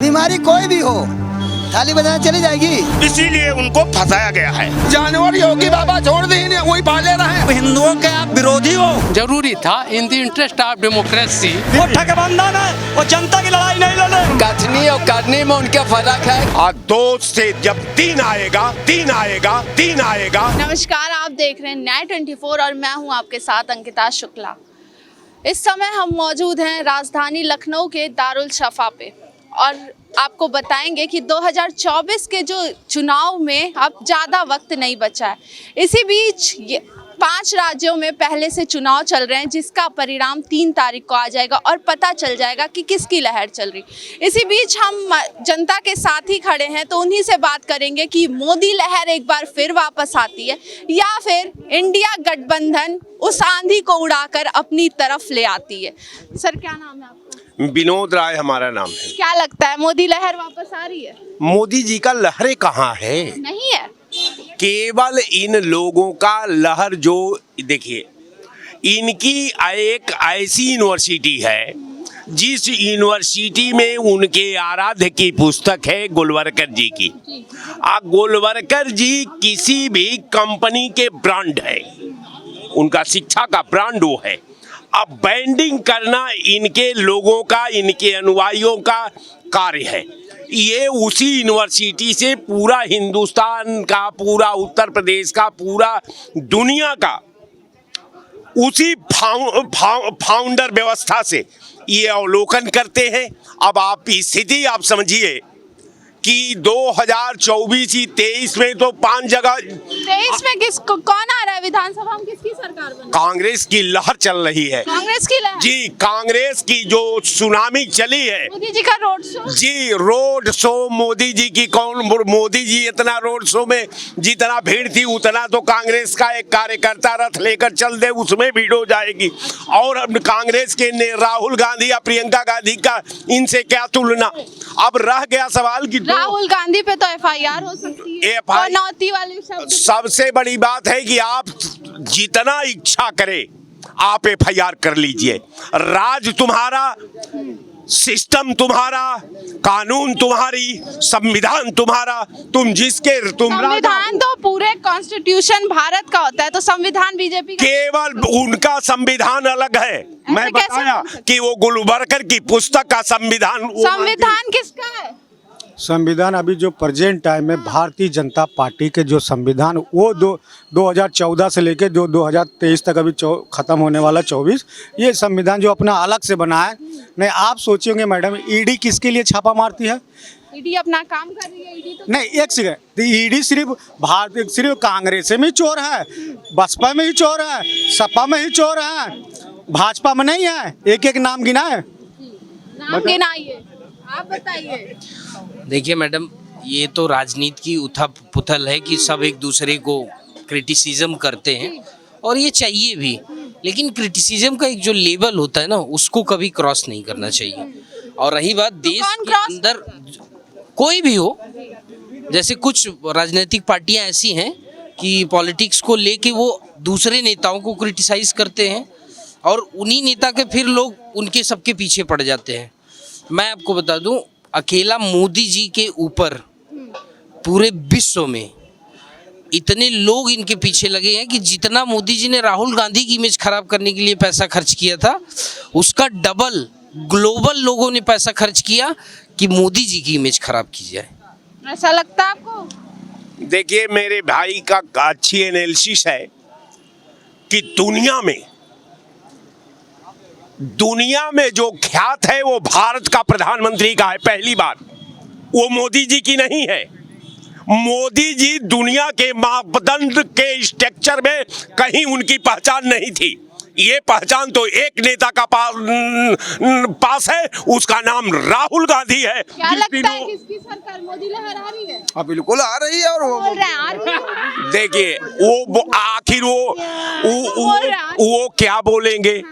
बीमारी कोई भी हो, थाली बजाना चली जाएगी। इसीलिए उनको फंसाया गया है। जानवर योगी बाबा छोड़ दी, वही पाले रहे। हिंदुओं के आप विरोधी हो। जरूरी था in the interest of democracy. वो ठगबंधन है, वो जनता की लड़ाई नहीं लड़े। कथनी और करनी में उनका फर्क है। और 2 से जब 3 आएगा, 3 आएगा, 3 आएगा। नमस्कार, आप देख रहे हैं न्याय 24 और मैं हूं आपके साथ अंकिता शुक्ला। इस समय हम मौजूद हैं राजधानी लखनऊ के दारुल शफा पे और आपको बताएंगे कि 2024 के जो चुनाव में अब ज़्यादा वक्त नहीं बचा है। इसी बीच 5 राज्यों में पहले से चुनाव चल रहे हैं, जिसका परिणाम 3 तारीख को आ जाएगा और पता चल जाएगा कि किसकी लहर चल रही। इसी बीच हम जनता के साथ ही खड़े हैं, तो उन्हीं से बात करेंगे कि मोदी लहर एक बार फिर वापस आती है या फिर इंडिया गठबंधन उस आंधी को उड़ाकर अपनी तरफ ले आती है। सर, क्या नाम है आपका? विनोद राय हमारा नाम है। क्या लगता है, मोदी लहर वापस आ रही है? मोदी जी का लहरें कहाँ है? नहीं है। केवल इन लोगों का लहर, जो देखिए, इनकी एक ऐसी यूनिवर्सिटी है जिस यूनिवर्सिटी में उनके आराध्य की पुस्तक है गोलवलकर जी की। गोलवलकर जी किसी भी कंपनी के ब्रांड है, उनका शिक्षा का ब्रांड वो है। अब बैंडिंग करना इनके लोगों का, इनके अनुयायियों का कार्य है। ये उसी यूनिवर्सिटी से पूरा हिंदुस्तान का, पूरा उत्तर प्रदेश का, पूरा दुनिया का उसी फाउंडर व्यवस्था से ये अवलोकन करते हैं। अब आप स्थिति आप समझिए कि 2024-23 में तो 5 जगह। 23 में कौन आ रहा है विधानसभा में? किसकी सरकार बनी? कांग्रेस की लहर चल रही है। कांग्रेस की लहर? जी, कांग्रेस की जो सुनामी चली है। मोदी जी का रोड शो? जी, रोड शो मोदी जी की। कौन मोदी जी? इतना रोड शो में जितना भीड़ थी उतना तो कांग्रेस का एक कार्यकर्ता रथ लेकर चल दे, उसमें भीड़ हो जाएगी। और अब कांग्रेस के राहुल गांधी या प्रियंका गांधी का इनसे क्या तुलना? अब रह गया सवाल कि राहुल गांधी पे तो FIR हो सकती है। नौती वाले शब्द। सबसे बड़ी बात है कि आप जितना इच्छा करें आप FIR कर लीजिए। राज तुम्हारा, सिस्टम तुम्हारा, कानून तुम्हारी, संविधान तुम्हारा, तुम संविधान तो पूरे कॉन्स्टिट्यूशन भारत का होता है, तो संविधान बीजेपी का? केवल उनका संविधान अलग है। मैं बताया कि वो गोलवलकर की पुस्तक का संविधान किसका है? संविधान अभी जो प्रेजेंट टाइम में भारतीय जनता पार्टी के जो संविधान, वो 2014 से लेकर जो 2023 तक अभी ख़त्म होने वाला 24, ये संविधान जो अपना अलग से बना है। नहीं, आप सोचेंगे मैडम, ईडी किसके लिए छापा मारती है? ईडी अपना काम कर रही है। ईडी तो नहीं, एक सेकंड, ईडी सिर्फ कांग्रेस में ही चोर है, बसपा में ही चोर है, सपा में ही चोर है, भाजपा में नहीं है। एक नाम गिना है? नाम गिनाइए, आप बताइए। देखिए मैडम, ये तो राजनीति की उथल पुथल है कि सब एक दूसरे को क्रिटिसिज्म करते हैं और ये चाहिए भी, लेकिन क्रिटिसिज्म का एक जो लेवल होता है ना, उसको कभी क्रॉस नहीं करना चाहिए। और रही बात देश के अंदर कोई भी हो, जैसे कुछ राजनीतिक पार्टियां ऐसी हैं कि पॉलिटिक्स को लेके वो दूसरे नेताओं को क्रिटिसाइज करते हैं और उन्हीं नेता के फिर लोग उनके सबके पीछे पड़ जाते हैं। मैं आपको बता दूं, अकेला मोदी जी के ऊपर पूरे विश्व में इतने लोग इनके पीछे लगे हैं कि जितना मोदी जी ने राहुल गांधी की इमेज खराब करने के लिए पैसा खर्च किया था, उसका डबल ग्लोबल लोगों ने पैसा खर्च किया कि मोदी जी की इमेज खराब की जाए। ऐसा लगता है आपको? देखिए, मेरे भाई का अच्छी एनालिसिस है कि दुनिया में जो ख्यात है वो भारत का प्रधानमंत्री का है। पहली बात, वो मोदी जी की नहीं है। मोदी जी दुनिया के मापदंड के स्ट्रक्चर में कहीं उनकी पहचान नहीं थी। ये पहचान तो एक नेता का पास है, उसका नाम राहुल गांधी है। क्या लगता है किसकी सरकार? मोदी लहर आ रही है? हाँ, बिल्कुल आ रही है। और देखिए, वो आखिर वो क्या बोलेंगे?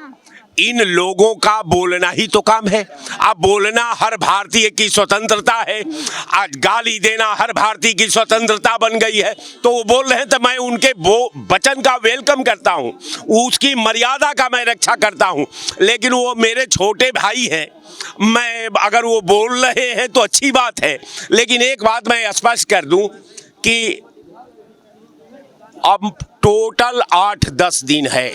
इन लोगों का बोलना ही तो काम है। अब बोलना हर भारतीय की स्वतंत्रता है, आज गाली देना हर भारतीय की स्वतंत्रता बन गई है। तो वो बोल रहे हैं तो मैं उनके वो वचन का वेलकम करता हूँ, उसकी मर्यादा का मैं रक्षा करता हूँ। लेकिन वो मेरे छोटे भाई हैं, मैं अगर वो बोल रहे हैं तो अच्छी बात है। लेकिन एक बात मैं स्पष्ट कर दूं कि अब टोटल 8-10 दिन है,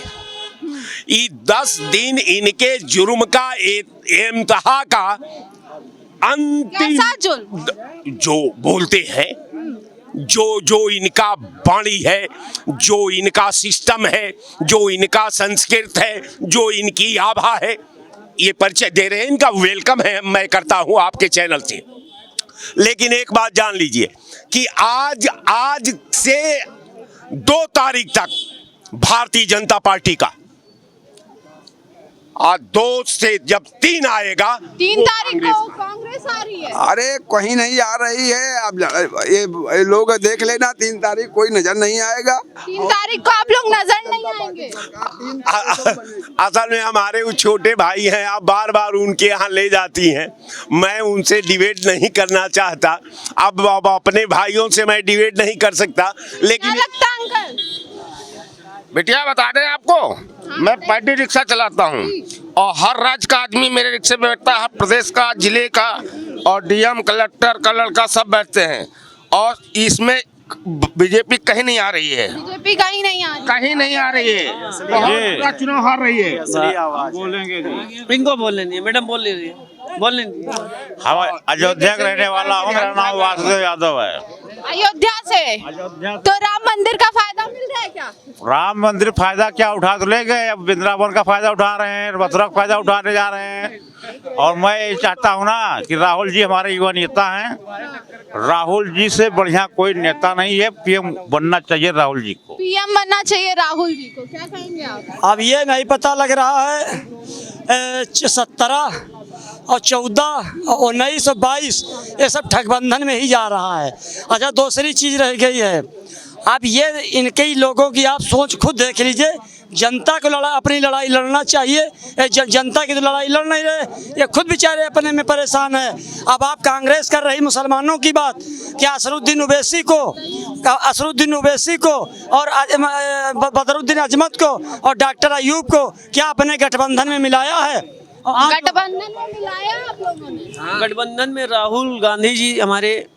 ये 10 दिन इनके जुर्म का इम्तिहा का अंतिम कैसा जुर्म? जो बोलते हैं, जो इनका वाणी है, जो इनका सिस्टम है, जो इनका संस्कृत है, जो इनकी आभा है, ये परिचय दे रहे हैं, इनका वेलकम है, मैं करता हूं आपके चैनल से। लेकिन एक बात जान लीजिए कि आज से 2 तारीख तक भारतीय जनता पार्टी का, आज 2 से जब 3 आएगा, 3 तारीख को कांग्रेस आ रही है। अरे कहीं नहीं आ रही है। अब ये लोग देख लेना, 3 तारीख कोई नजर नहीं आएगा। 3 तारीख को आप लोग नजर नहीं आएंगे। असल में हमारे वो छोटे भाई हैं, आप बार बार उनके यहाँ ले जाती हैं, मैं उनसे डिबेट नहीं करना चाहता। अब अपने भाइयों से मैं डिबेट नहीं कर सकता। क्या लेकिन लगता है अंकल? बिटिया बता दें आपको, मैं पार्टी रिक्शा चलाता हूँ और हर राज्य का आदमी मेरे रिक्शे में बैठता है, हर प्रदेश का, जिले का, और डीएम, कलेक्टर का लड़का सब बैठते हैं। और इसमें बीजेपी कहीं नहीं आ रही है, बीजेपी कहीं नहीं आ रही। कहीं नहीं आ रही है, बहुत चुनाव हार रही है। इनको बोलने नहीं, मैडम बोल रही है, बोलने नहीं। हम अयोध्या का रहने वाला हूँ, मेरा नाम वासुदेव यादव है। अयोध्या से? तो राम मंदिर का फायदा मिल रहा है क्या? राम मंदिर फायदा क्या उठा तो ले गए, अब वृंदावन का फायदा उठा रहे हैं, मथुरा का फायदा उठाने जा रहे हैं। और मैं ये चाहता हूँ ना कि राहुल जी हमारे युवा नेता हैं, राहुल जी से बढ़िया कोई नेता नहीं है, पीएम बनना चाहिए राहुल जी को। पीएम बनना चाहिए राहुल जी को, क्या कहेंगे आप? अब ये नहीं पता लग रहा है 17 और 14 और 19 और 22 ये सब ठगबंधन में ही जा रहा है। अच्छा, दूसरी चीज रह गई है, अब ये इनके ही लोगों की आप सोच खुद देख लीजिए। जनता को अपनी लड़ाई लड़ना चाहिए, जनता की तो लड़ाई लड़ नहीं रहे, ये खुद बेचारे अपने में परेशान है। अब आप कांग्रेस कर रही मुसलमानों की बात, क्या असरुद्दीन ओवैसी को और बदरुद्दीन अजमत को और डॉक्टर अयूब को क्या अपने गठबंधन में मिलाया है? गठबंधन में मिलाया आप लोगों ने? गठबंधन में राहुल गांधी जी हमारे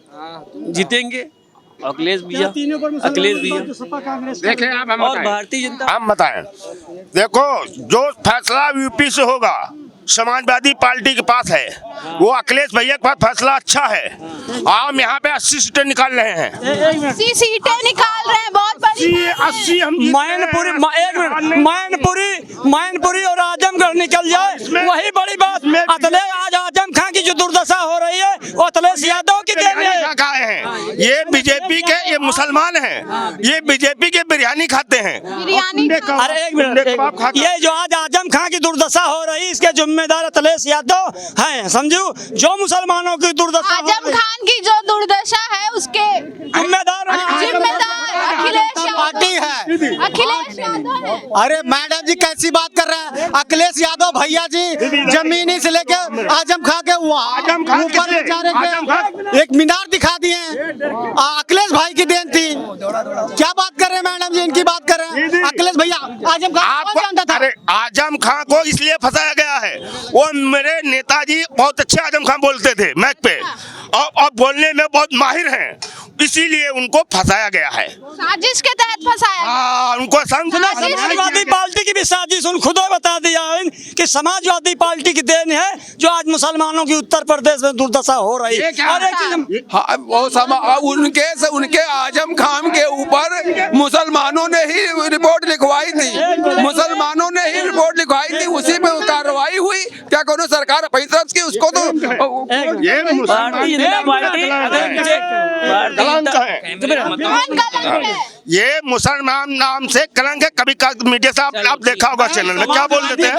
जीतेंगे, अखिलेश भैया देखें आप, हम और बताएं। भारतीय जनता। हम बताएं, देखो जो फैसला यूपी से होगा समाजवादी पार्टी के पास है, वो अखिलेश भैया के पास फैसला अच्छा है। हम यहाँ पे 80 सीटें निकाल रहे हैं, 80 सीटें निकाल रहे हैं, बहुत बड़ी 80 हम मैनपुरी और आजमगढ़ निकल जाए, वही बड़ी बात। आज आजम खान की जो दुर्दशा हो रही है वो अखिलेश यादव की देन है। खाए हैं ये बीजेपी के, ये मुसलमान हैं, ये बीजेपी के बिरयानी खाते हैं। बिरयानी अरे एक मिनट, ये जो आज आजम खान की दुर्दशा हो रही है इसके जिम्मेदार अखिलेश यादव हैं, समझो। जो मुसलमानों की दुर्दशा, आजम खान की जो दुर्दशा है उसके जिम्मेदार अखिलेश पार्टी है, अखिलेश यादव है। अरे मैडम जी कैसी बात कर रहे हैं? अखिलेश यादव भैया जी जमीनी से लेके आजम खां के ऊपर बेचारे के एक मीनार दिखा दिए हैं, अखिलेश भाई की देन थी। क्या बात कर रहे हैं मैडम जी, इनकी बात कर रहे हैं। अखिलेश भैया आजम खां कौन जानता था? अरे आजम खां को इसलिए फंसाया गया है, वो मेरे नेताजी बहुत अच्छे आजम खां बोलते थे मैक पे, और बोलने में बहुत माहिर हैं, इसीलिए उनको फंसाया गया है। साजिश के तहत फंसाया? उनको समाजवादी पार्टी की भी साजिश उन खुद बता दिया है कि समाजवादी पार्टी की देन है जो आज मुसलमानों की उत्तर प्रदेश में दुर्दशा हो रही है। हाँ, उनके आजम खान के ऊपर मुसलमानों ने ही रिपोर्ट लिखवाई थी, मुसलमानों ने ही रिपोर्ट लिखवाई थी, उसी पे कार्रवाई हुई। क्या करो सरकार अपनी तरफ की उसको तो भारतीय जनता पार्टी ये मुसलमान नाम से कलंक है। कभी मीडिया से आप देखा होगा चैनल में क्या बोल देते हैं,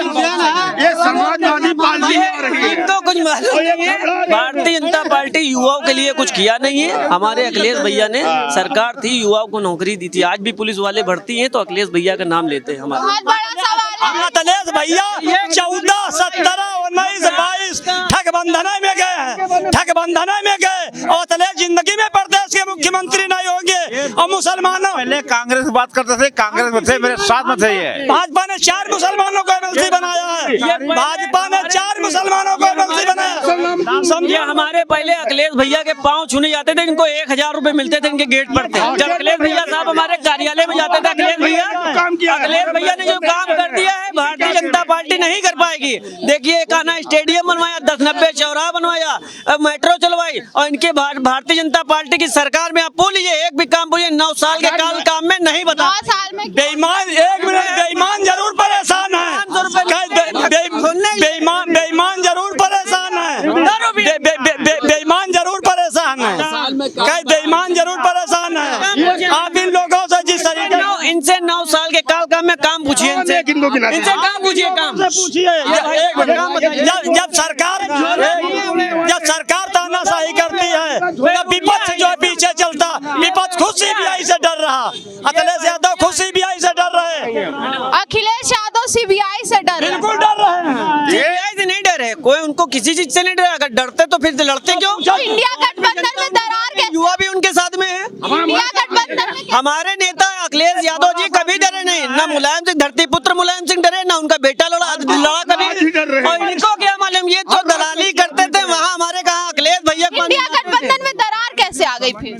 ये समाजवादी पार्टी हो रही है। तो कुछ मालूम नहीं है, भारतीय जनता पार्टी युवाओं के लिए कुछ किया नहीं है। हमारे अखिलेश भैया ने, सरकार थी, युवाओं को नौकरी दी थी। आज भी पुलिस वाले भर्ती हैं तो अखिलेश भैया का नाम लेते हैं। हमारा बहुत बड़ा सवाल अखिलेश भैया 14, 17, 19, 22 ठगबंधन में गए हैं, ठगबंधन में गए और अखिलेश जिंदगी में प्रदेश के मुख्यमंत्री नहीं होंगे। और मुसलमानों पहले कांग्रेस बात करते थे, कांग्रेस में थे, मेरे साथ में थे ये। भाजपा ने 4 मुसलमानों को एमएलसी बनाया है, भाजपा ने 4 मुसलमानों को एमएलसी बनाया। समझिए हमारे पहले अखिलेश भैया के पाँव छूने जाते थे, इनको 1000 रुपए मिलते थे इनके गेट पर थे। जब अखिलेश भैया साहब हमारे कार्यालय में जाते थे, अखिलेश भैया ने जो काम कर दिया है भारतीय जनता पार्टी नहीं कर पाएगी। देखिए एक आना स्टेडियम बनवाया, 10-90 चौराहा बनवाया, मेट्रो चलवाई और इनके भारतीय जनता पार्टी की सरकार में आप बोलिए एक भी काम बोलिए 9 साल के काम में नहीं बता। 9 साल में बेईमान, एक मिनट, बेईमान जरूर परेशान है, बेईमान जरूर परेशान है, बेईमान जरूर परेशान है, बेईमान जरूर परेशान है। आप इन लोगों से जिस तरीके इनसे 9 साल के काम में काम पूछिए, इनसे काम पूछिए, काम पूछिए। जब सरकार तानाशाही करती है, जब विपक्ष जो है पीछे चलता, विपक्ष खुद सीबीआई से डर रहा, अखिलेश यादव खुद सीबीआई से डर रहे, अखिलेश यादव सीबीआई से डर रहे हैं। बिल्कुल डर रहे हैं। सीबीआई से नहीं डरे, कोई उनको किसी चीज से नहीं डरा। अगर डरते तो फिर लड़ते क्यों? तो इंडिया गठबंधन में दरार कैसे? युवा भी उनके साथ में है। इंडिया गठबंधन में हमारे नेता अखिलेश यादव जी कभी डरे नहीं, ना मुलायम सिंह, धरती पुत्र मुलायम सिंह डरे, ना उनका बेटा लड़ा कभी। और इनको क्या मालूम, ये तो दलाली करते थे वहाँ, हमारे कहा अखिलेश भैया। इंडिया गठबंधन में दरार कैसे आ गई फिर?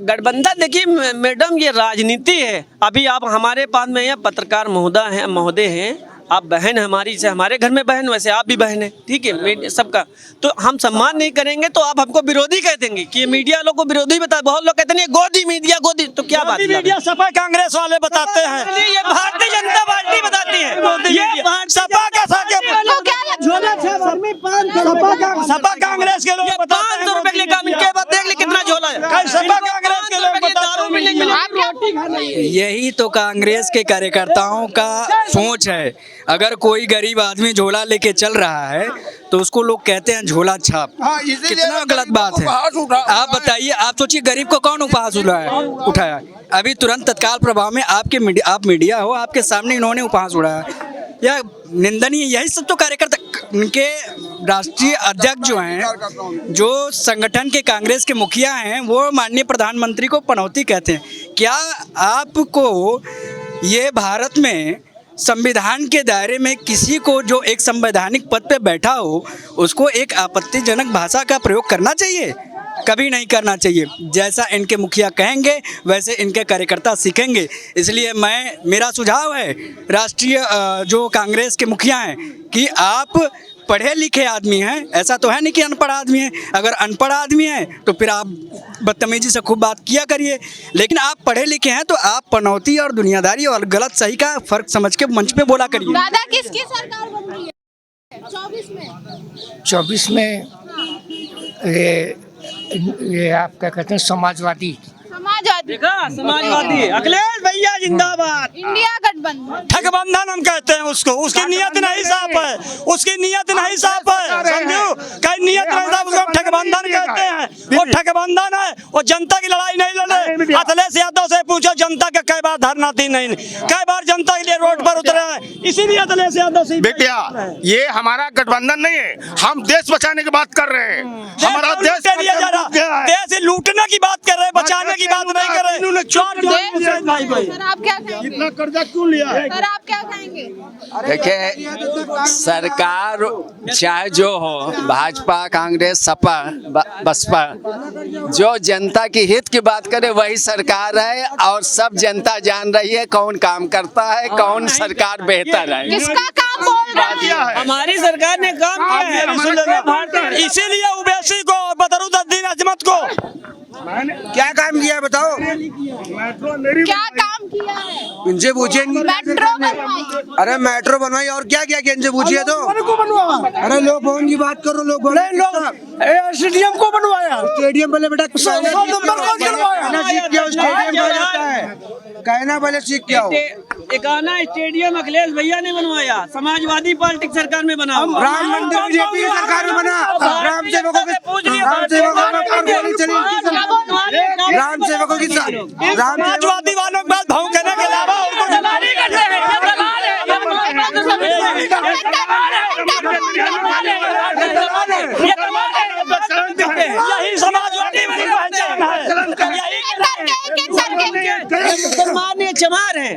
गठबंधन देखिए मैडम, ये राजनीति है। अभी आप हमारे पास में पत्रकार महोदय हैं, आप बहन हमारी से, हमारे घर में बहन, वैसे आप भी बहन है, ठीक है सबका। तो हम सम्मान नहीं करेंगे तो आप हमको विरोधी कह देंगे कि ये मीडिया लोग को विरोधी बता। बहुत लोग कहते हैं गोदी मीडिया, गोदी, तो क्या बात? मीडिया सपा कांग्रेस वाले बताते हैं, ये भारतीय जनता पार्टी बताती है। सपा का सपा कांग्रेस के लोग 500 रुपए के लिए काम, इनके बाद देख ली कितना झोला है। सपा कांग्रेस के लोग दारू मिलेंगे। यही तो कांग्रेस के कार्यकर्ताओं का सोच है। अगर कोई गरीब आदमी झोला लेके चल रहा है तो उसको लोग कहते हैं झोला छाप। कितना गलत बात है। आप बताइए, आप सोचिए गरीब को कौन उपहास उठाया? अभी तुरंत तत्काल प्रभाव में आप मीडिया हो, आपके सामने इन्होंने उपहास उड़ाया। यह निंदनीय। यही सब तो कार्यकर्ता, उनके राष्ट्रीय अध्यक्ष जो हैं, जो संगठन के कांग्रेस के मुखिया हैं, वो माननीय प्रधानमंत्री को पनौती कहते हैं। क्या आपको ये भारत में संविधान के दायरे में किसी को जो एक संवैधानिक पद पे बैठा हो उसको एक आपत्तिजनक भाषा का प्रयोग करना चाहिए? कभी नहीं करना चाहिए। जैसा इनके मुखिया कहेंगे वैसे इनके कार्यकर्ता सीखेंगे। इसलिए मेरा सुझाव है राष्ट्रीय जो कांग्रेस के मुखिया हैं कि आप पढ़े लिखे आदमी हैं, ऐसा तो है नहीं कि अनपढ़ आदमी हैं। अगर अनपढ़ आदमी हैं तो फिर आप बदतमीजी से खूब बात किया करिए, लेकिन आप पढ़े लिखे हैं तो आप पनौती और दुनियादारी और गलत सही का फर्क समझ के मंच पे बोला करिए। दादा किसकी सरकार बन रही है 24 में? ये आप क्या कहते हैं, समाजवादी समाजवादी अखिलेश भैया जिंदाबाद। इंडिया गठबंधन, ठगबंधन हम कहते हैं उसको। उसकी नीयत नहीं साफ है, उसकी नीयत नहीं साफ है, समझो, कहीं नीयत नहीं साफ, उसको ठगबंधन कहते हैं। वो ठगबंधन है, वो जनता की लड़ाई नहीं लड़े। अखिलेश यादव से पूछो जनता का कई बार धरना दी नहीं, कई बार जनता के लिए रोड पर उतरे हैं, इसीलिए अखिलेश यादव से। बेटिया ये हमारा गठबंधन नहीं है, हम देश बचाने की बात कर रहे हैं। हमारा देश लूटने की बात कर रहे हैं, बचाने की बात नहीं कर रहे। सर आप क्या कहेंगे? इतना कर्जा क्यों लिया है? सर आप क्या कहेंगे? देखिए सरकार चाहे जो हो, भाजपा, कांग्रेस, सपा, बसपा, जो जनता की हित की बात करे वही सरकार है। और सब जनता जान रही है कौन काम करता है, कौन सरकार बेहतर है। किसका काम बोल रहा है? हमारी सरकार ने काम किया है। इसीलिए ओवैसी को, बदरुद्दीन अजमत को क्या काम किया बताओ? क्या काम किया है? इनसे पूछिए। मेट्रो बनवाई। अरे मेट्रो बनवाई और क्या किया? इनसे पूछिए तो। अरे लोग भवन की बात करो, लोग स्टेडियम को बनवाया। स्टेडियम पहले बेटा कहना पहले सीख क्या हो। एकाना स्टेडियम अखिलेश भैया ने बनवाया, समाजवादी पार्टी सरकार में बना। राम मंदिर बीजेपी की सरकार में बना। राम सेवकों की समाजवादी वालों के बाद भौंकने के अलावा और कुछ नहीं करते हैं। ये यही समाजवादी वाली पहचान है, मुसलमान ये चमार है।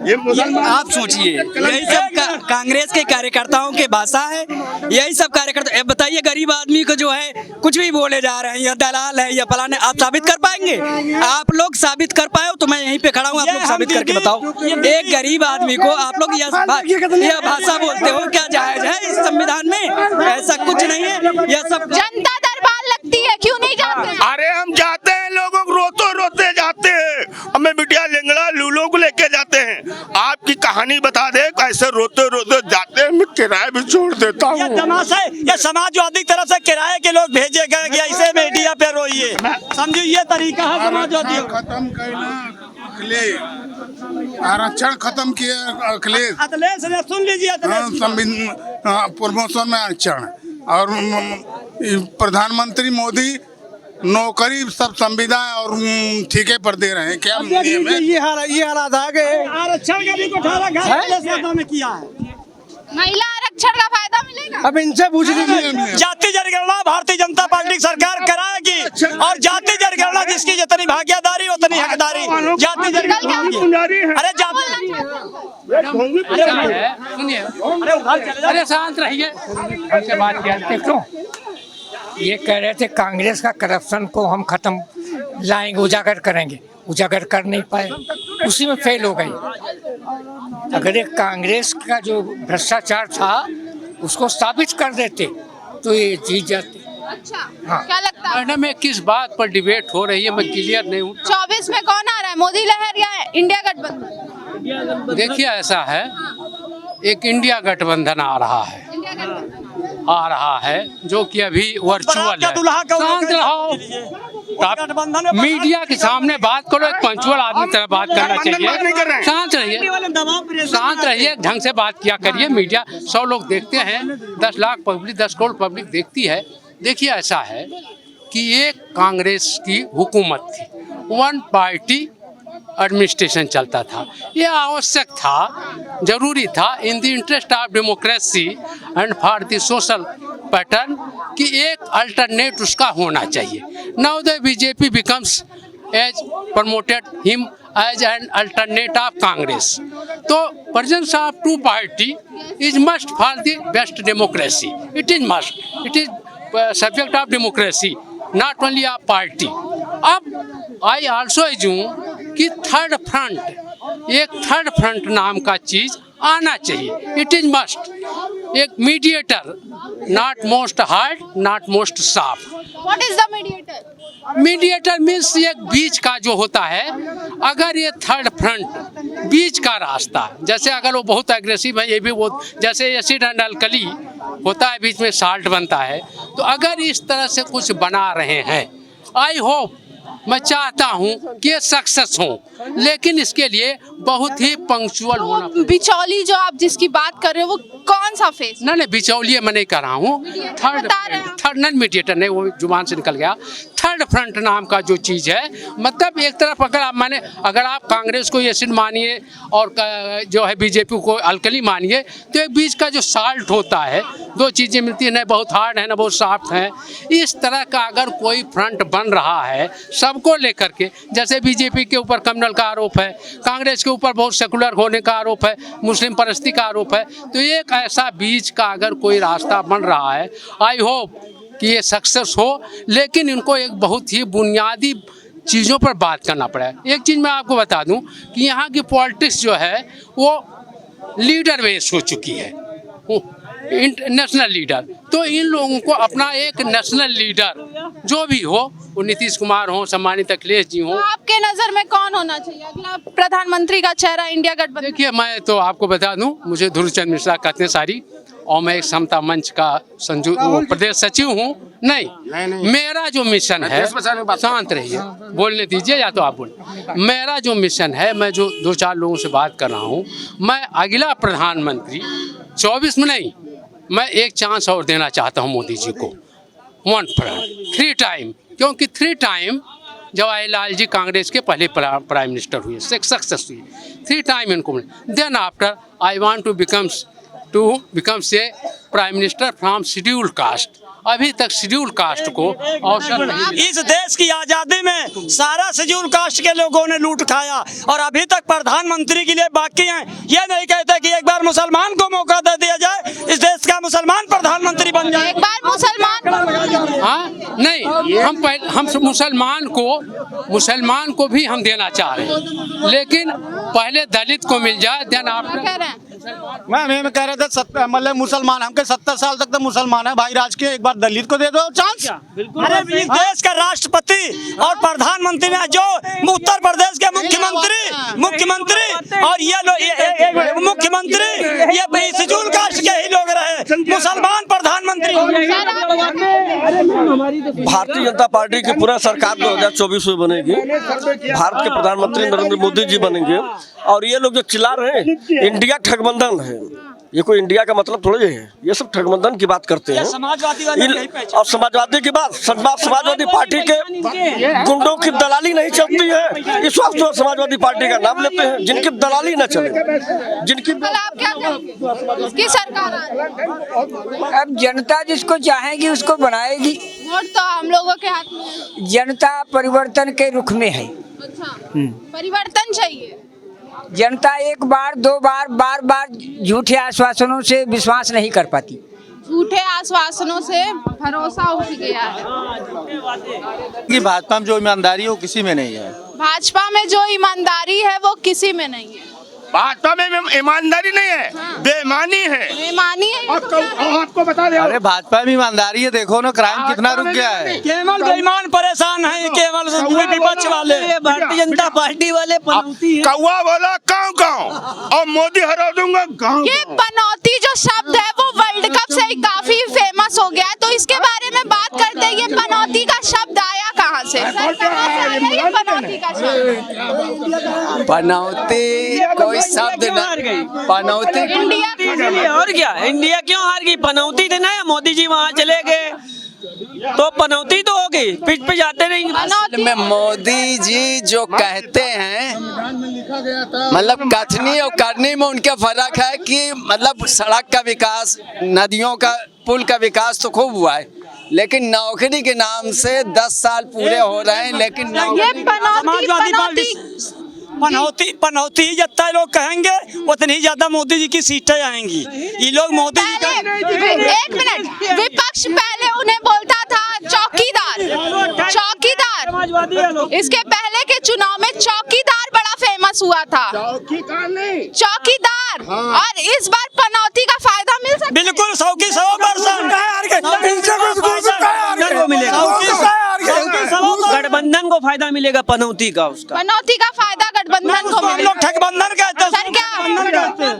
आप सोचिए, यही सब कांग्रेस के कार्यकर्ताओं के भाषा है। यही सब कार्यकर्ता, अब बताइए गरीब आदमी को जो है कुछ भी बोले जा रहे हैं, या दलाल है या फलाने, आप साबित कर पाएंगे? आप लोग साबित कर पाए हो तो मैं यहीं पे खड़ा हूँ, आप लोग साबित करके बताओ। एक गरीब आदमी को आप लोग यह भाषा बोलते हो, क्या जायज है इस संविधान में? ऐसा कुछ नहीं है। यह सब जनता दरबार लगती है, क्यों नहीं जाते? अरे हम जाते हैं, लोगों को रोते रोते जाते हैं, हमें बिटिया लेंगड़ा लूलों को लेके जाते हैं। आपकी कहानी बता दे कैसे रोते रोते जाते हैं, मैं किराए भी छोड़ देता हूँ। ये समाजवादी तरफ से किराए के लोग भेजे गए कि ऐसे मीडिया पे रोइए, समझो ये तरीका है समाजवादी। खत्म करना अखिलेश, आरक्षण खत्म किए अखिलेश ने, सुन लीजिए प्रमोशन में आरक्षण, और प्रधानमंत्री मोदी नौकरी सब संविदा और ठेके पर दे रहे हैं। क्या ये हालात आ गए। आरक्षण का भी घोटाला में किया है। महिला आरक्षण का फायदा मिलेगा? अब इनसे पूछ लीजिए। जाति जनगणना भारतीय जनता पार्टी की सरकार कराएगी, और जाति जनगणना जिसकी जितनी भागीदारी उतनी हकदारी। जाति जनगणना, अरे अरे शांत रहिए, हमसे बात किया। देखो, ये कह रहे थे कांग्रेस का करप्शन को हम खत्म लाएंगे, उजागर करेंगे, उजागर कर नहीं पाए, उसी में फेल हो गई। अगर एक कांग्रेस का जो भ्रष्टाचार था उसको साबित कर देते तो ये जीत जाते। अच्छा, हाँ। क्या लगता है मैडम, किस बात पर डिबेट हो रही है, मैं क्लियर नहीं हूँ। 24 में कौन आ रहा है, मोदी लहर या इंडिया गठबंधन? देखिए, ऐसा है, एक इंडिया गठबंधन आ रहा है, जो कि अभी वर्चुअल है। शांत रहो, मीडिया के सामने बात करो, एक पंचुअल आदमी तरह बात करना चाहिए। शांत रहिए, ढंग से बात किया करिए। मीडिया 100 लोग देखते हैं, 10 लाख पब्लिक, 10 करोड़ पब्लिक देखती है। देखिए, ऐसा है कि एक कांग्रेस की हुकूमत थी, 1 पार्टी एडमिनिस्ट्रेशन चलता था। यह आवश्यक था, जरूरी था, in the interest of democracy and for the social pattern, कि एक अल्टरनेट उसका होना चाहिए। Now the BJP becomes as promoted him as an alternate of Congress. तो presence of 2 party is must for the best democracy. It is must, it is subject of democracy, not only of party. अब I also assume कि एक third front नाम का चीज आना चाहिए। It is must, एक mediator, not most hard, not most soft. What is the mediator? Mediator means एक बीच का जो होता है। अगर ये थर्ड फ्रंट बीच का रास्ता, जैसे अगर वो बहुत एग्रेसिव है, ये भी वो जैसे एसिड एंड अल्कली होता है, बीच में साल्ट बनता है, तो अगर इस तरह से कुछ बना रहे हैं, आई होप, मैं चाहता हूं कि ये सक्सेस हो, लेकिन इसके लिए बहुत ही पंक्चुअल होना। बिचौली जो आप जिसकी बात कर रहे हो, वो कौन सा फेस? नहीं, बिचौलिए मैं नहीं कर रहा हूँ। थर्ड नॉन मीडिएटर नहीं, वो जुबान से निकल गया। थर्ड फ्रंट नाम का जो चीज़ है, मतलब एक तरफ अगर आप कांग्रेस को एसिड मानिए और जो है बीजेपी को अल्कली मानिए, तो एक बीच का जो साल्ट होता है, 2 चीज़ें मिलती है, न बहुत हार्ड है न बहुत सॉफ्ट है। इस तरह का अगर कोई फ्रंट बन रहा है सबको लेकर के, जैसे बीजेपी के ऊपर कम्युनल का आरोप है, कांग्रेस के ऊपर बहुत सेकुलर होने का आरोप है, मुस्लिम परस्ती का आरोप है, तो एक ऐसा बीच का अगर कोई रास्ता बन रहा है, आई होप कि ये सक्सेस हो। लेकिन इनको एक बहुत ही बुनियादी चीज़ों पर बात करना पड़ा है। एक चीज़ मैं आपको बता दूं कि यहाँ की पॉलिटिक्स जो है वो लीडर बेस हो चुकी है, नेशनल लीडर। तो इन लोगों को अपना एक नेशनल लीडर जो भी हो, वो नीतीश कुमार हो, सम्मानित अखिलेश जी हो। तो आपके नज़र में कौन होना चाहिए अगला प्रधानमंत्री का चेहरा इंडिया गठबंधन? देखिए, मैं तो आपको बता दूं, मुझे ध्रुवचंद मिश्रा कहते हैं सारी, और मैं एक समता मंच का प्रदेश सचिव हूँ। नहीं, मेरा जो मिशन है, शांत रहिए, बोलने दीजिए, या तो आप बोले। मेरा जो मिशन है, मैं जो 2-4 लोगों से बात कर रहा हूँ, मैं अगला प्रधानमंत्री 24 में नहीं, मैं एक चांस और देना चाहता हूँ मोदी जी को। 1 फ्रंट 3 टाइम, क्योंकि 3 टाइम जवाहरलाल जी कांग्रेस के पहले प्राइम मिनिस्टर हुए, सक्सेस हुई, 3 टाइम इनको मिले। Then after I want to becomes a prime minister from scheduled caste. अभी तक शेड्यूल कास्ट को अवसर नहीं। इस देश की आजादी में सारा शेड्यूल कास्ट के लोगों ने लूट खाया और अभी तक प्रधानमंत्री के लिए बाकी हैं। ये नहीं कहते कि एक बार मुसलमान को मौका दे दिया जाए, इस देश का मुसलमान प्रधानमंत्री बन जाए। एक बार मुसलमान, हाँ नहीं, हम मुसलमान को भी हम देना चाह रहे हैं, लेकिन पहले दलित को मिल जाए। देन आप कह रहे हैं मैं कह रहे थे मतलब मुसलमान हमके 70 साल तक तो मुसलमान है भाई राज के, एक बार दलित को दे दो चांस। अरे इस देश का राष्ट्रपति और प्रधानमंत्री ने जो उत्तर प्रदेश के मुख्यमंत्री और ये मुख्यमंत्री ये शेड्यूल कास्ट के ही लोग रहे, मुसलमान प्रधानमंत्री। भारतीय जनता पार्टी की पूरा सरकार 2024 में बनेगी, भारत के प्रधानमंत्री नरेंद्र मोदी जी बनेंगे। और ये लोग जो चिल्ला रहे हैं इंडिया ठगबंधन है, ये कोई इंडिया का मतलब थोड़ी है, ये सब ठगबंधन की बात करते हैं। और समाजवादी की बात, समाजवादी पार्टी के गुंडों की दलाली नहीं चलती है, इस वक्त जो समाजवादी पार्टी का नाम लेते हैं जिनकी दलाली न चले, जिनकी आप क्या कहेंगे? इसकी सरकार अब जनता जिसको चाहेगी उसको बनाएगी। वोट तो हम लोगों के हाथ में है। जनता परिवर्तन के रुख में है। अच्छा, परिवर्तन चाहिए। जनता एक बार दो बार बार बार झूठे आश्वासनों से विश्वास नहीं कर पाती। झूठे आश्वासनों से भरोसा उठ गया है। कि भाजपा में जो ईमानदारी है वो किसी में नहीं है। भाजपा में जो ईमानदारी है वो किसी में नहीं है। भाजपा में ईमानदारी नहीं है, बेईमानी है। बेईमानी है। आपको बता दें, अरे भाजपा में ईमानदारी है, देखो ना क्राइम कितना रुक गया है। केवल बेईमान परेशान है, केवल विपक्ष वाले, भारतीय जनता पार्टी वाले पनौती हैं। कौवा बोला गाँव गाँव और मोदी हरा दूंगा गाँव। ये पनौती जो शब्द है वो वर्ल्ड कप से काफी फेमस हो गया है, तो इसके बारे में बात करते हैं। ये पनौती का शब्द आया कहाँ से? ये पनौती का शब्द, पनौती कोई शब्द नहीं, पनौती इंडिया और क्या, इंडिया क्यों हार गई? पनौती थे ना, मोदी जी वहाँ चले गए तो पनौती तो हो गई, पिच पे जाते नहीं। असल में मोदी जी जो कहते हैं मतलब कथनी और करनी में उनका फर्क है कि मतलब सड़क का विकास, नदियों का, पुल का विकास तो खूब हुआ है, लेकिन नौकरी के नाम से 10 साल पूरे हो रहे हैं, लेकिन पनौती जितना लोग कहेंगे उतनी ज्यादा मोदी जी की सीटें आएंगी। ये लोग मोदी जी का एक मिनट, विपक्ष पहले उन्हें बोलता था चौकीदार, चौकीदार। इसके पहले के चुनाव में चौकीदार बड़ा फेमस हुआ था, चौकीदार। और इस बार पनौती का फायदा मिल सकता है। बिल्कुल 100% गठबंधन को फायदा मिलेगा पनौती का, उसका पनौती का फायदा गठबंधन को मिलेगा। लोग ठगबंधन कहते हैं। सर क्या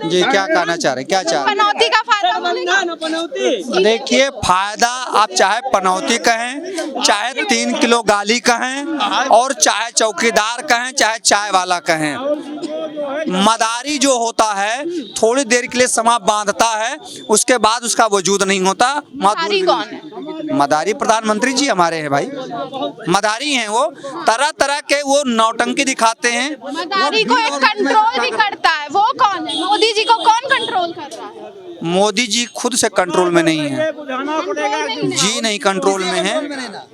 जी क्या कहना चाह रहे हैं, क्या चाह रहे पनौती का फायदा मिलेगा? हैं? देखिए फायदा आप चाहे पनौती कहें, चाहे 3 किलो गाली कहें, और चाहे चौकीदार कहें, चाहे चाय वाला कहें, मदारी जो होता है थोड़ी देर के लिए समा बांधता है, उसके बाद उसका वजूद नहीं होता। मदारी कौन है? मदारी प्रधानमंत्री जी हमारे हैं भाई, मदारी हैं वो, तरह तरह के वो नौटंकी दिखाते हैं। मदारी को एक कंट्रोल भी करता है, वो कौन है? मोदी जी को कौन कंट्रोल कर रहा है? मोदी जी खुद से कंट्रोल में नहीं है जी, नहीं कंट्रोल में है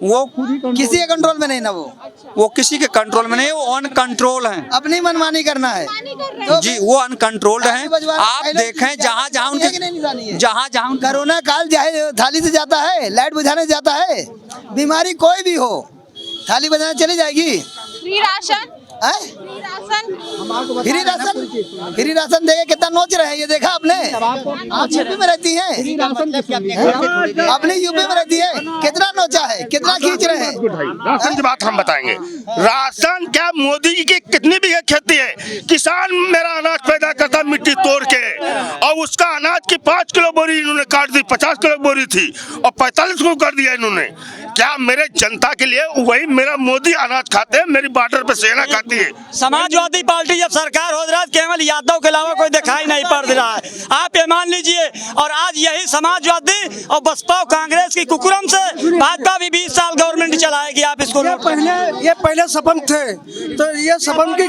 वो, किसी के कंट्रोल में नहीं ना, वो किसी के कंट्रोल में नहीं, वो अनकंट्रोल हैं, अपनी मनमानी करना है जी, वो अनकंट्रोल्ड हैं। आप देखें जहाँ जहाँ उनके, जहाँ जहाँ कोरोना काल चाहे थाली से जाता है, लाइट बुझाने जाता है, बीमारी कोई भी हो थाली बजाने चली जाएगी। फ्री राशन, फ्री राशन देके कितना नोच रहे हैं, ये देखा आपने? आप यूपी में रहती हैं, अपनी यूपी में रहती है, कितना नोचा है, कितना खींच रहे हैं। राशन की बात हम बताएंगे। राशन क्या मोदी जी की कितनी भी खेती है, किसान मेरा अनाज पैदा करता मिट्टी तोड़ के, और उसका अनाज की 5 किलो बोरी इन्होंने काट दी, 50 किलो बोरी थी और 45 को कर दिया इन्होंने। क्या मेरे जनता के लिए वही मेरा मोदी अनाज खाते हैं, मेरी बॉर्डर पे सेना खाती है। समाजवादी पार्टी जब सरकार हो रहा है केवल यादव के अलावा कोई दिखाई नहीं पड़ रहा है, आप ये मान लीजिए। और आज यही समाजवादी और बसपा कांग्रेस की कुकुरम से भाजपा भी 20 साल गवर्नमेंट चलाएगी, आप इस चीज को नोट करना। ये पहले सपन थे, तो ये सपन की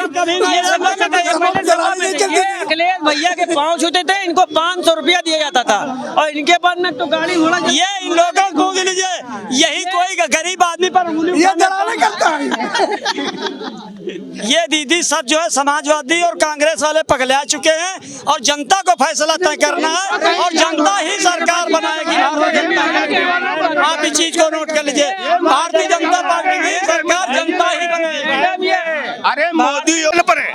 अखिलेश भैया के पाँव छूते थे, इनको 500 रुपया दिया जाता था, और इनके पास में तो गाड़ी घोड़ा। ये इन लोगों को लीजिए, यही कोई गरीब आदमी पर उंगली करता है। ये दीदी सब जो है समाजवादी और कांग्रेस वाले पगला चुके हैं, और जनता को फैसला तय करना है, और जनता ही सरकार बनाएगी। आप इस चीज को नोट कर लीजिए, भारतीय जनता पार्टी की सरकार जनता ही बनाएगी। अरे मोदी पर है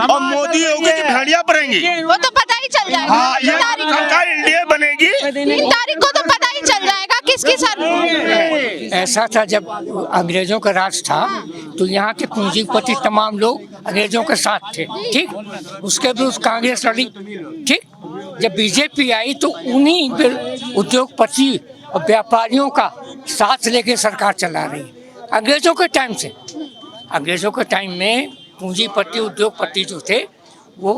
और मोदी योगी की भेड़िया पड़ेंगी, वो तो पता ही चल जाएगा। हाँ, ये सरकार इंडिया बनेगी, इन तारीख को तो पता ही चल जाएगा किसकी सर। ऐसा था जब अंग्रेजों का राज था, तो यहाँ के पूंजीपति तमाम लोग अंग्रेजों के साथ थे, ठीक। उसके विरुद्ध कांग्रेस लड़ी, ठीक। जब बीजेपी आई तो उन्हीं उद्योगपति और व्यापारियों का साथ लेके सरकार चला रही है। अंग्रेजों के टाइम से, अंग्रेजों के टाइम में पूंजीपति उद्योगपति जो थे वो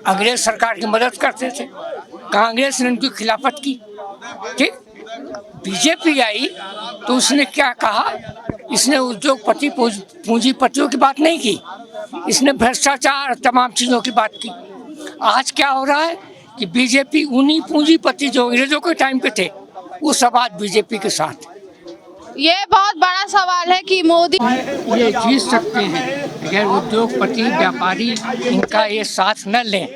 अंग्रेज सरकार की मदद करते थे, कांग्रेस ने उनकी खिलाफत की, ठीक। बीजेपी आई तो उसने क्या कहा, इसने उद्योगपति पूंजीपतियों की बात नहीं की, इसने भ्रष्टाचार तमाम चीज़ों की बात की। आज क्या हो रहा है कि बीजेपी उन्हीं पूंजीपति जो अंग्रेजों के टाइम पे थे, वो सब आज बीजेपी के साथ। ये बहुत बड़ा सवाल है कि मोदी ये जीत सकते हैं अगर उद्योगपति व्यापारी इनका ये साथ न लें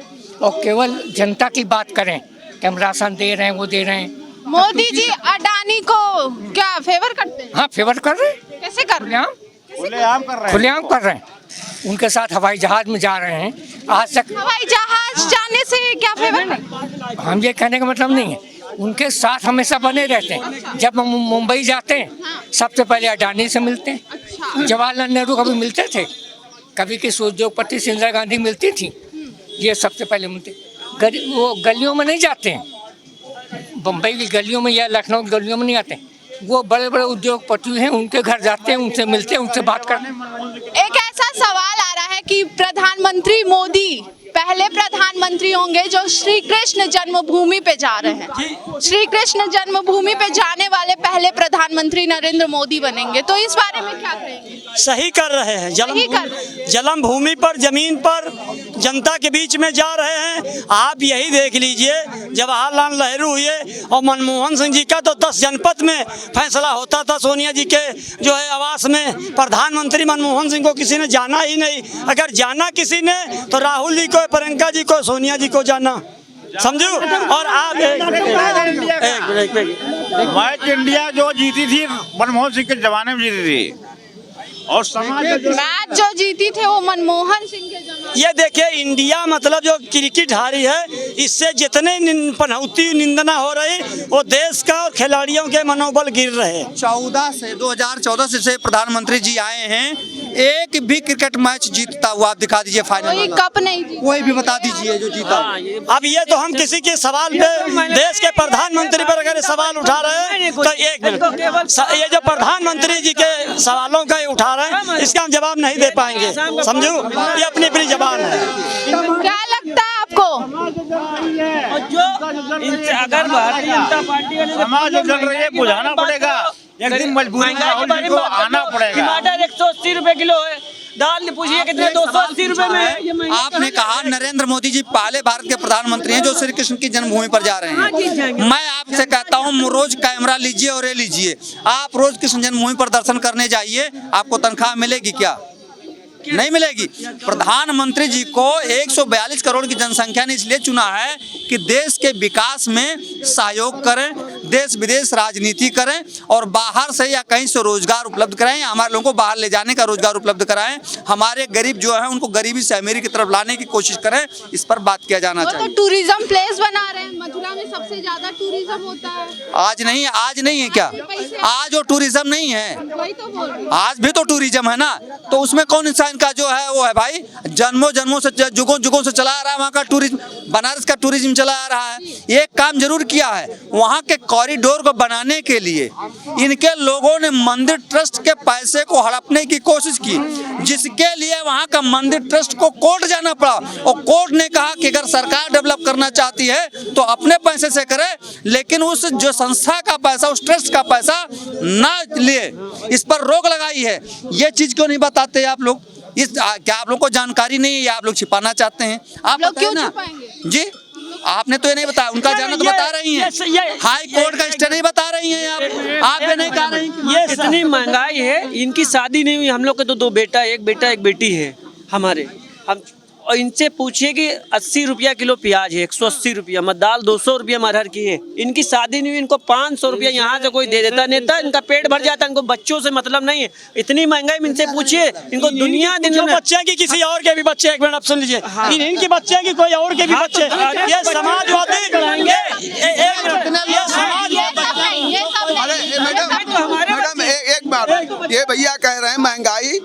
और केवल जनता की बात करें कि हम राशन दे रहे हैं, वो दे रहे हैं। मोदी जी अडानी को क्या फेवर करते हैं? हाँ, फेवर कर रहे हैं। कैसे कर रहे हैं? खुलेआम कर रहे हैं। उनके साथ हवाई जहाज में जा रहे हैं। आज तक हवाई जहाज जाने से क्या फेवर? हम ये कहने का मतलब नहीं है, उनके साथ हमेशा बने रहते हैं। जब हम मुंबई जाते हैं सबसे पहले अडानी से मिलते हैं। जवाहरलाल नेहरू कभी मिलते थे, कभी किस उद्योगपति से इंदिरा गांधी मिलती थी, ये सबसे पहले मिलते। वो गलियों में नहीं जाते हैं, बम्बई की गलियों में या लखनऊ की गलियों में नहीं आते, वो बड़े बड़े उद्योगपति हैं, उनके घर जाते हैं, उनसे मिलते हैं, उनसे बात करते हैं। एक ऐसा सवाल आ रहा है कि प्रधानमंत्री मोदी पहले प्रधानमंत्री होंगे जो श्री कृष्ण जन्मभूमि पे जा रहे हैं। श्री कृष्ण जन्मभूमि पे जाने वाले पहले प्रधानमंत्री नरेंद्र मोदी बनेंगे, तो इस बारे में क्या कहेंगे? सही कर रहे हैं, जन्म भूमि पर, जमीन पर जनता के बीच में जा रहे हैं। आप यही देख लीजिए, जवाहरलाल नेहरू हुए और मनमोहन सिंह जी का तो 10 जनपद में फैसला होता था। सोनिया जी के जो है आवास में प्रधानमंत्री मनमोहन सिंह को किसी ने जाना ही नहीं। अगर जाना किसी ने तो राहुल जी को, प्रियंका जी को, सोनिया जी को जाना, समझो। और आप मैच इंडिया जो जीती थी मनमोहन सिंह के जमाने में जीती थी, और मैच जो जीती थे वो मनमोहन सिंह के जमाने। ये देखिए, इंडिया मतलब जो क्रिकेट हारी है, इससे जितने पनौती निंदना हो रही, वो देश का और खिलाड़ियों के मनोबल गिर रहे। 2014 से प्रधानमंत्री जी आए हैं, एक भी क्रिकेट मैच जीतता हुआ आप दिखा दीजिए फाइनल। कोई कप नहीं जीता, कोई भी बता दीजिए जो जीता। अब ये तो हम किसी के सवाल पे, देश के प्रधानमंत्री पर अगर सवाल उठा रहे हैं तो एक मिनट, ये जो प्रधानमंत्री जी के सवालों का उठा रहे हैं, इसका हम जवाब नहीं दे पाएंगे, समझो। ये अपनी अपनी जबान है। क्या लगता है आपको? जो अगर भारतीय जनता पार्टी समाज जो चल रही है बुझाना पड़ेगा, एक दिन मजबूरी में राहुल जी को आना पड़ेगा। टमाटर 180 रुपए किलो है, दाल पूछिए कितने, 280 रुपए में है। आपने कहा नरेंद्र मोदी जी पहले भारत के प्रधानमंत्री हैं जो श्री कृष्ण की जन्मभूमि पर जा रहे हैं। मैं आपसे कहता हूं, रोज कैमरा लीजिए और ये लीजिए, आप रोज कृष्ण जन्मभूमि पर दर्शन करने जाइए, आपको तनख्वाह मिलेगी क्या? नहीं मिलेगी। प्रधानमंत्री जी को 142 करोड़ की जनसंख्या ने इसलिए चुना है कि देश के विकास में सहयोग करें, देश विदेश राजनीति करें, और बाहर से या कहीं से रोजगार उपलब्ध कराएं, हमारे लोगों को बाहर ले जाने का रोजगार उपलब्ध कराएं, हमारे गरीब जो है उनको गरीबी से अमीरी की तरफ लाने की कोशिश करें। इस पर बात किया जाना चाहिए। तो टूरिज्म प्लेस बना रहे हैं, मथुरा में सबसे ज्यादा टूरिज्म होता है। आज नहीं है क्या? आज वो टूरिज्म नहीं है, आज भी तो टूरिज्म है ना। तो उसमें कौन इंसान का जो है वो है भाई, जन्मों से, जुगों से चला आ रहा है वहाँ का टूरिज्म, बनारस का टूरिज्म चला आ रहा है। एक काम जरूर किया है, वहाँ के कॉरिडोर को बनाने के लिए इनके लोगों ने मंदिर ट्रस्ट के पैसे को हड़पने की कोशिश की, जिसके लिए वहां का मंदिर ट्रस्ट को कोर्ट जाना पड़ा। और कोर्ट ने कहा कि अगर सरकार डेवलप करना चाहती है तो अपने पैसे से करे, लेकिन उस जो संस्था का पैसा, उस ट्रस्ट का पैसा ना लिए, इस पर रोक लगाई है। ये चीज क्यों नहीं बताते आप लोग? क्या आप लोग को जानकारी नहीं है या आप लोग छिपाना चाहते हैं? आप लोग क्यों छिपाएंगे जी? आपने तो ये नहीं बताया, उनका जाना तो बता रही हैं, हाई कोर्ट का स्टे नहीं बता रही हैं आप ये नहीं कह रही हैं। ये इतनी महंगाई है, इनकी शादी नहीं हुई, हम लोग के तो 2 बेटा एक बेटी है हमारे। हम और इनसे पूछिए कि 80 रुपया किलो प्याज है, 180 रुपया, दाल 200 रुपया मरहर की है। इनकी शादी नहीं हुई, इनको 500 रुपया यहाँ से कोई दे देता नेता, इनका पेट भर जाता, इनको बच्चों से मतलब नहीं है। इतनी महंगाई में इनसे पूछिए, इनको दुनिया दिन बच्चे की किसी और के भी बच्चे, एक मिनट आप सुन लीजिए, इनकी बच्चे की कोई और के भी बच्चे, ये समाजवादी मैडम एक बार, ये भैया कह रहे हैं महंगाई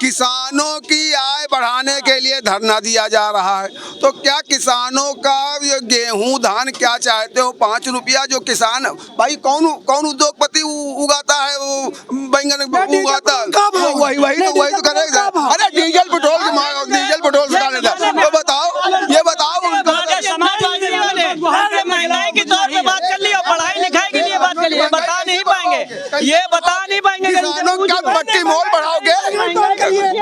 किसानों की आय बढ़ाने के लिए धरना दिया जा रहा है, तो क्या किसानों का गेहूं धान क्या चाहते हो? 5 रुपया जो किसान भाई, कौन उद्योगपति उगाता है वो बैंगन उगाता है? वही तो करेगा। अरे डीजल पेट्रोल से डाले था, तो ये बताओ महंगाई के तौर पे बात कर ली और पढ़ाई लिखाई के लिए बात कर ली, बता नहीं पाएंगे। किसानों का पट्टी मोल बढ़ाओगे?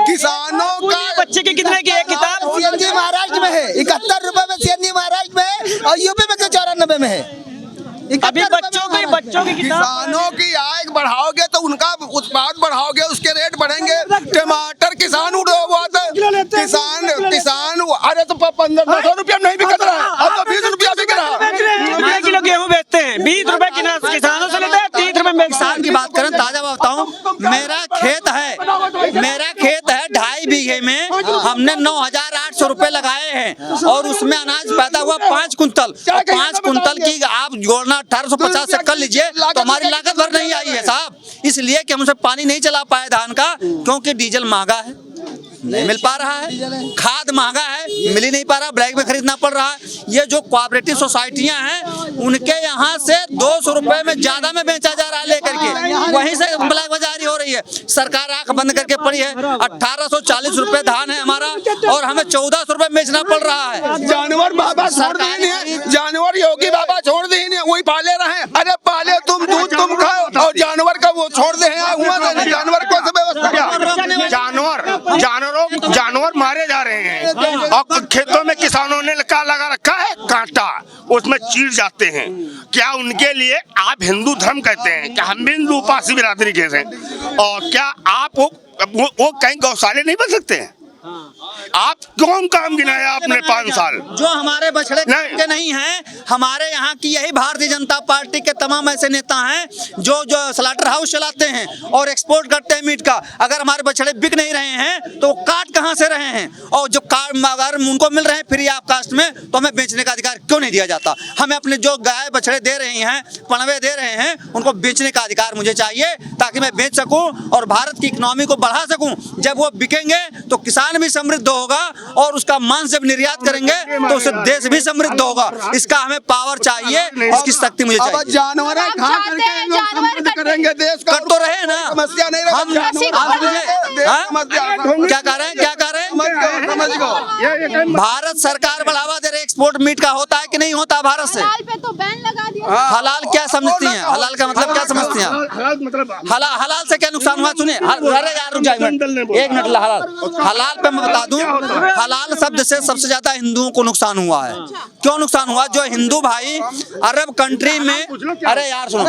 किसानों का बच्चे की कितने की एक किताब? सीएनजी महाराष्ट्र में है 71 रुपए में, सीएनजी महाराष्ट्र में है, और यूपी में तो 94 में है। अभी बच्चों की किसानों की आय बढ़ाओगे तो उनका उत्पाद बढ़ाओगे, उसके रेट बढ़ेंगे। टमाटर किसान उड़वाता है, किसान अरे तो 1500 रुपया नहीं बिक रहा है, अब तो 20 रुपया बिक रहा है। किलो गेहूँ बेचते हैं 20 रुपए किसानों से लेते हैं, 30 रुपए में। किसान की बात करें, ताजा बताऊं, मेरा खेत है 2.5 बीघे में, हमने 9,800 रुपए लगाए हैं और उसमें अनाज पैदा हुआ 5 कुंतल। 5 कुंतल की आप जोड़ना 1850 से कर लीजिए तो हमारी लागत भर नहीं आई है साहब, इसलिए कि हमसे पानी नहीं चला पाए धान का, क्योंकि डीजल महंगा है, नहीं मिल पा रहा है, खाद महंगा है, मिल ही नहीं पा रहा, ब्लैक में खरीदना पड़ रहा है। ये जो कोऑपरेटिव सोसाइटियां हैं, उनके यहाँ से 200 रुपए में ज्यादा में बेचा जा रहा है लेकर के, वहीं से ब्लैक बाजारी हो रही है। सरकार आंख बंद करके पड़ी है। 1840 रुपए धान है हमारा और हमें 1400 रुपए बेचना पड़ रहा है। जानवर बाबा छोड़ दी नहीं, जानवर योगी बाबा छोड़ दी नहीं, वही पाले रहे। अरे पाले तुम, दूध तुम खाओ, और जानवर का वो छोड़ दे जानवर को जानवर मारे जा रहे हैं और खेतों में किसानों ने क्या लगा रखा है? कांटा, उसमें चीर जाते हैं। क्या उनके लिए आप हिंदू धर्म कहते हैं? क्या हम भी हिंदू उपासी बिरादरी कहते हैं? और क्या आप वो कहीं गौशाले नहीं बन सकते हैं? आप कौन काम गिनाया आपने 5 साल? जो हमारे बछड़े के नहीं हैं, हमारे यहाँ की यही भारतीय जनता पार्टी के तमाम ऐसे नेता हैं जो स्लाटर हाउस चलाते हैं और एक्सपोर्ट करते हैं मीट का। अगर हमारे बछड़े बिक नहीं रहे हैं तो काट कहाँ से रहे हैं? और जो अगर उनको मिल रहे हैं फ्री ऑफ कास्ट में, तो हमें बेचने का अधिकार क्यों नहीं दिया जाता? हमें अपने जो गाय बछड़े दे रही हैं, पनवे दे रहे हैं, उनको बेचने का अधिकार मुझे चाहिए, ताकि मैं बेच सकूं और भारत की इकोनॉमी को बढ़ा सकूं। जब वो बिकेंगे तो किसान भी समृद्ध होगा और उसका मांस जब निर्यात करेंगे तो उससे देश भी समृद्ध होगा। इसका हमें पावर चाहिए, इसकी शक्ति मुझे चाहिए। जानवर करेंगे देश का, कर तो रहे ना, समस्या नहीं हम क्या कर रहे हैं? भारत सरकार बढ़ावा दे रही, एक्सपोर्ट मीट का होता है कि नहीं होता भारत से? हलाल पे तो बैन लगा दिया। हलाल क्या समझती हैं? हलाल का मतलब क्या समझती हैं? हलाल से क्या नुकसान हुआ? सुनिए, अरे यार रुक जाइए एक मिनट। हलाल पे मैं बता दूं, हलाल शब्द से सबसे ज्यादा हिंदुओं को नुकसान हुआ है। क्यों नुकसान हुआ? जो हिंदू भाई अरब कंट्री में, अरे यार सुनो,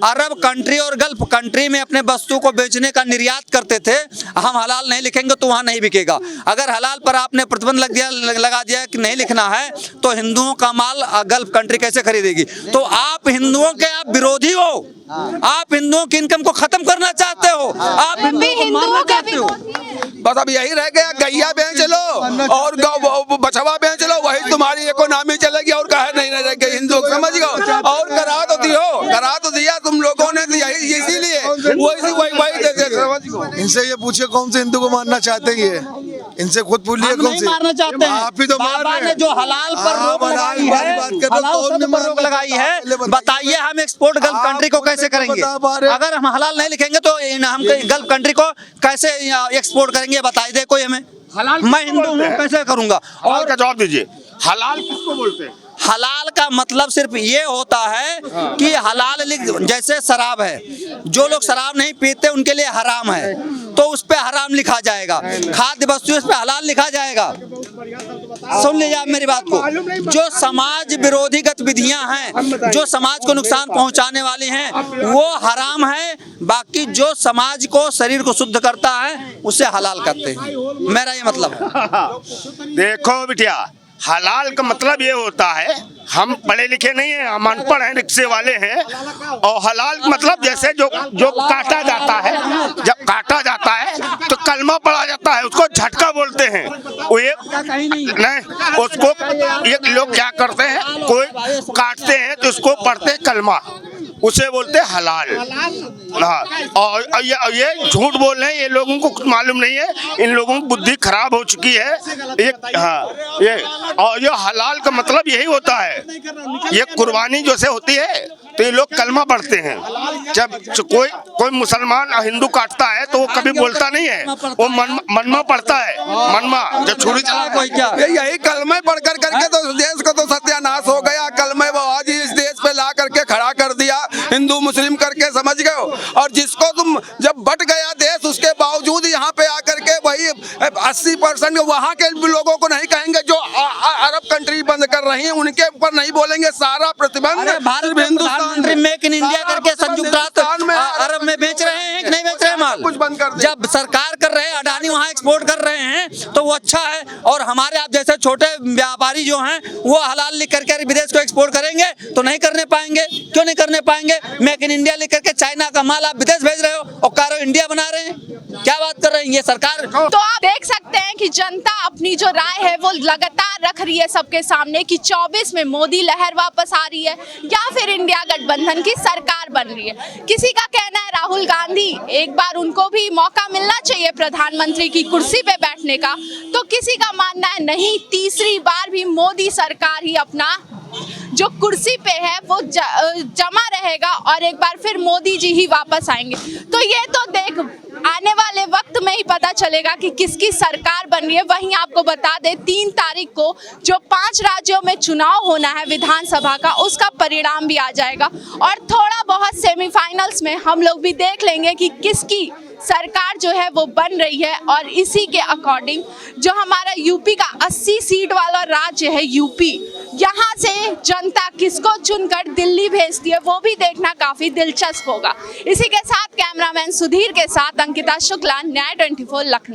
अरब कंट्री और गल्फ कंट्री में अपने वस्तु को बेचने का निर्यात करते थे, हम हलाल नहीं लिखेंगे तो वहां नहीं बिकेगा। अगर हलाल पर आपने प्रतिबंध लगा दिया कि नहीं लिखना है, तो हिंदुओं का माल गल्फ कंट्री कैसे खरीदेगी? तो आप हिंदुओं के आप विरोधी हो, आप हिंदुओं की इनकम को खत्म करना चाहते हो, आप हिंदुओं को मारना चाहते हो। बस अब यही रह गया, गैया बेच लो और बछवा बेच लो, वही तुम्हारी इकोनॉमी चलेगी और कहे नहीं रह गई हिंदू, समझ गए? और करा तो सकती हो? करा तो दिया तुम लोगों ने, तो यही इसीलिए वही इनसे ये पूछिए कौन से हिंदू को मारना चाहते हैं ये, इनसे खुद पूछिए कौन से मारना चाहते हैं। आप ही तो मार बाबा रहे ने हैं। जो हलाल पर रोक लगाई है, बात कर रहे हलाल हो, शब्द पर रोक लगाई है, बताइए हम एक्सपोर्ट गल्फ कंट्री को कैसे करेंगे? अगर हम हलाल नहीं लिखेंगे तो हम गल्फ कंट्री को कैसे एक्सपोर्ट करेंगे? बताइए दे कोई हमें। मैं हिंदू हूँ, कैसे करूंगा? और का जवाब दीजिए, हलाल किसको बोलते हैं? हलाल का मतलब सिर्फ ये होता है कि हलाल जैसे शराब है, जो लोग शराब नहीं पीते उनके लिए हराम है, तो उस पे हराम लिखा जाएगा। खाद्य वस्तु उस पे हलाल लिखा जाएगा। सुन लीजिए आप मेरी बात को। जो समाज विरोधी गतिविधियां हैं, जो समाज को नुकसान पहुंचाने वाली हैं, वो हराम है। बाकी जो समाज को, शरीर को शुद्ध करता है, उसे हलाल करते हैं। मेरा ये मतलब है। देखो बिटिया, हलाल का मतलब ये होता है, हम पढ़े लिखे नहीं हैं, हम अनपढ़ हैं, रिक्शे वाले हैं, और हलाल का मतलब जैसे जो काटा जाता है, जब काटा जाता है तो कलमा पड़ा जाता है, उसको झटका बोलते हैं। वो ये नहीं, उसको ये लोग क्या करते हैं, कोई काटते हैं तो उसको पढ़ते हैं कलमा, उसे बोलते हैं हलाल। हाँ, और ये झूठ बोल रहे हैं, ये लोगों को कुछ मालूम नहीं है, इन लोगों की बुद्धि खराब हो चुकी है। और ये हलाल का मतलब यही होता है, ये कुर्बानी जैसे होती है तो ये लोग कलमा पढ़ते हैं। जब कोई मुसलमान और हिंदू काटता है तो वो कभी बोलता नहीं है, वो मनमा पढ़ता है, मनमा। जब छुरी चला कोई क्या, यही कलमे पढ़ कर करके तो देश का तो सत्यानाश हो गया। कलमे वो आज इस देश पे ला करके खड़ा कर दिया, हिंदू मुस्लिम करके, समझ गए हो? और जिसको तुम जब बट गया देश, उसके बावजूद यहाँ पे आकर के वही 80% वहाँ के लोगों को नहीं कहेंगे, जो अरब कंट्री बंद कर रही है उनके ऊपर नहीं बोलेंगे। सारा प्रतिबंध Bharat Hindustan make in India करके संयुक्त राष्ट्र अरब में बेच रहे हैं कि नहीं बेच रहे हैं माल? कुछ बंद कर दिया। जब सरकार कर रहे हैं, अडानी वहाँ एक्सपोर्ट कर रहे हैं, तो वो अच्छा है। और हमारे आप जैसे छोटे व्यापारी जो हैं, वो हलाल लिख करके विदेश को एक्सपोर्ट करेंगे तो नहीं करने पाएंगे। क्यों नहीं करने पाएंगे? मेक इन इंडिया लिख करके चाइना का माल आप विदेश भेज रहे हो और कारो इंडिया बना रहे हैं। क्या बात कर रहे हैं ये सरकार? तो आप देख सकते हैं कि जनता अपनी जो राय है वो लगातार रख रही है सबके सामने कि 24 में मोदी लहर वापस आ रही है या फिर इंडिया गठबंधन की सरकार बन रही है। किसी का कहना है राहुल गांधी, एक बार उनको भी मौका मिलना चाहिए प्रधानमंत्री की कुर्सी पे बैठने का, तो किसी का मानना है नहीं, तीसरी बार भी मोदी सरकार ही अपना जो कुर्सी पे है वो जमा रहेगा और एक बार फिर मोदी जी ही वापस आएंगे। तो ये तो देख आने वाले वक्त में ही पता चलेगा कि किसकी सरकार बन रही है। वहीं आपको बता दें 3 तारीख को जो 5 राज्यों में चुनाव होना है विधानसभा का, उसका परिणाम भी आ जाएगा और थोड़ा बहुत सेमीफाइनल्स में हम लोग भी देख लेंगे कि किसकी सरकार जो है वो बन रही है। और इसी के अकॉर्डिंग जो हमारा यूपी का 80 सीट वाला राज्य है यूपी, यहाँ से जनता किसको चुनकर दिल्ली भेजती है वो भी देखना काफी दिलचस्प होगा। इसी के साथ कैमरामैन सुधीर के साथ अंकिता शुक्ला, न्याय 24 लखनऊ।